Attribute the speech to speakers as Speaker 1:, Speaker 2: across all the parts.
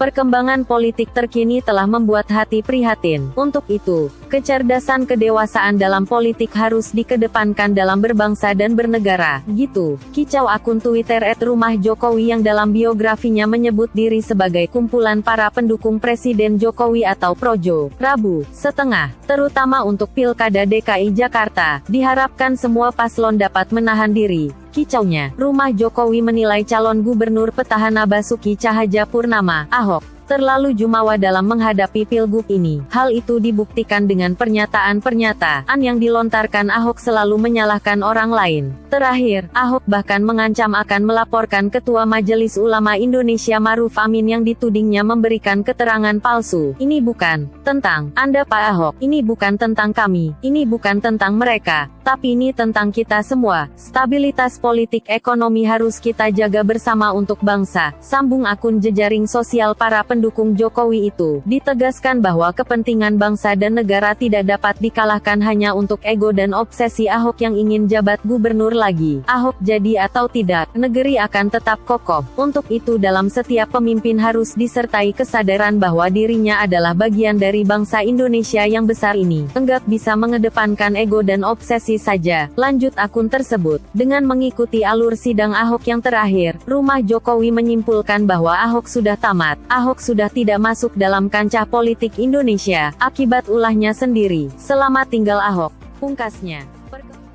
Speaker 1: Perkembangan politik terkini telah membuat hati prihatin. Untuk itu, kecerdasan kedewasaan dalam politik harus dikedepankan dalam berbangsa dan bernegara. Gitu, kicau akun Twitter @rumahjokowi yang dalam biografinya menyebut diri sebagai kumpulan para pendukung Presiden Jokowi atau Projo. Rabu, setengah, terutama untuk Pilkada DKI Jakarta, diharapkan semua paslon dapat menahan diri. Kicaunya, Rumah Jokowi menilai calon gubernur petahana Basuki Cahayapurnama, Ahok, terlalu jumawa dalam menghadapi pilgub ini. Hal itu dibuktikan dengan pernyataan-pernyataan yang dilontarkan Ahok selalu menyalahkan orang lain. Terakhir, Ahok bahkan mengancam akan melaporkan Ketua Majelis Ulama Indonesia Ma'ruf Amin yang ditudingnya memberikan keterangan palsu. Ini bukan tentang Anda Pak Ahok, ini bukan tentang kami, ini bukan tentang mereka, tapi ini tentang kita semua. Stabilitas politik ekonomi harus kita jaga bersama untuk bangsa, sambung akun jejaring sosial para pendukung Jokowi itu. Ditegaskan bahwa kepentingan bangsa dan negara tidak dapat dikalahkan hanya untuk ego dan obsesi Ahok yang ingin jabat gubernur lagi. Ahok jadi atau tidak, negeri akan tetap kokoh. Untuk itu dalam setiap pemimpin harus disertai kesadaran bahwa dirinya adalah bagian dari bangsa Indonesia yang besar ini. Enggak bisa mengedepankan ego dan obsesi saja, lanjut akun tersebut. Dengan mengikuti alur sidang Ahok yang terakhir, Rumah Jokowi menyimpulkan bahwa Ahok sudah tamat. Ahok sudah tidak masuk dalam kancah politik Indonesia, akibat ulahnya sendiri. Selamat tinggal Ahok, pungkasnya.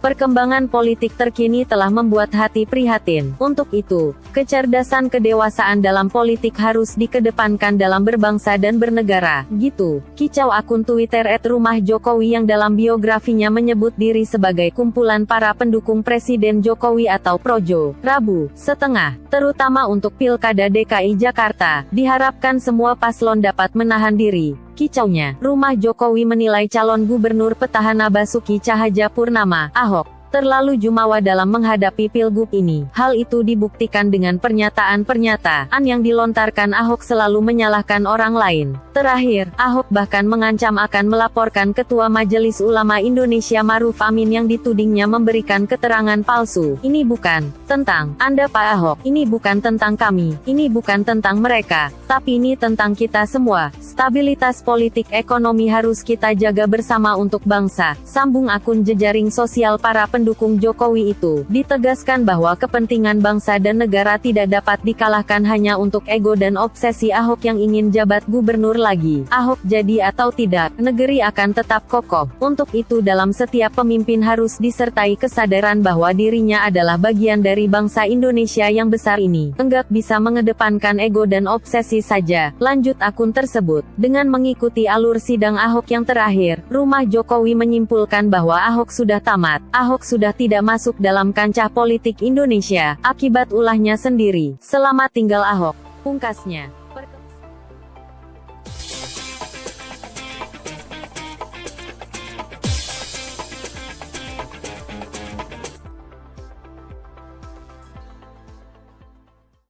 Speaker 1: Perkembangan politik terkini telah membuat hati prihatin. Untuk itu, kecerdasan kedewasaan dalam politik harus dikedepankan dalam berbangsa dan bernegara. Gitu, kicau akun Twitter @rumahjokowi yang dalam biografinya menyebut diri sebagai kumpulan para pendukung Presiden Jokowi atau Projo. Rabu, setengah, terutama untuk Pilkada DKI Jakarta, diharapkan semua paslon dapat menahan diri. Kicaunya, Rumah Jokowi menilai calon gubernur petahana Basuki Cahayapurnama, Ahok, terlalu jumawa dalam menghadapi pilgub ini. Hal itu dibuktikan dengan pernyataan-pernyataan yang dilontarkan Ahok selalu menyalahkan orang lain. Terakhir, Ahok bahkan mengancam akan melaporkan Ketua Majelis Ulama Indonesia Ma'ruf Amin yang ditudingnya memberikan keterangan palsu. Ini bukan tentang Anda Pak Ahok, ini bukan tentang kami, ini bukan tentang mereka, tapi ini tentang kita semua. Stabilitas politik ekonomi harus kita jaga bersama untuk bangsa, sambung akun jejaring sosial para pendukung Jokowi itu. Ditegaskan bahwa kepentingan bangsa dan negara tidak dapat dikalahkan hanya untuk ego dan obsesi Ahok yang ingin jabat gubernur lagi. Ahok jadi atau tidak, negeri akan tetap kokoh. Untuk itu dalam setiap pemimpin harus disertai kesadaran bahwa dirinya adalah bagian dari bangsa Indonesia yang besar ini. Enggak bisa mengedepankan ego dan obsesi saja, lanjut akun tersebut. Dengan mengikuti alur sidang Ahok yang terakhir, Rumah Jokowi menyimpulkan bahwa Ahok sudah tamat. Ahok sudah tidak masuk dalam kancah politik Indonesia, akibat ulahnya sendiri. Selamat tinggal Ahok, pungkasnya.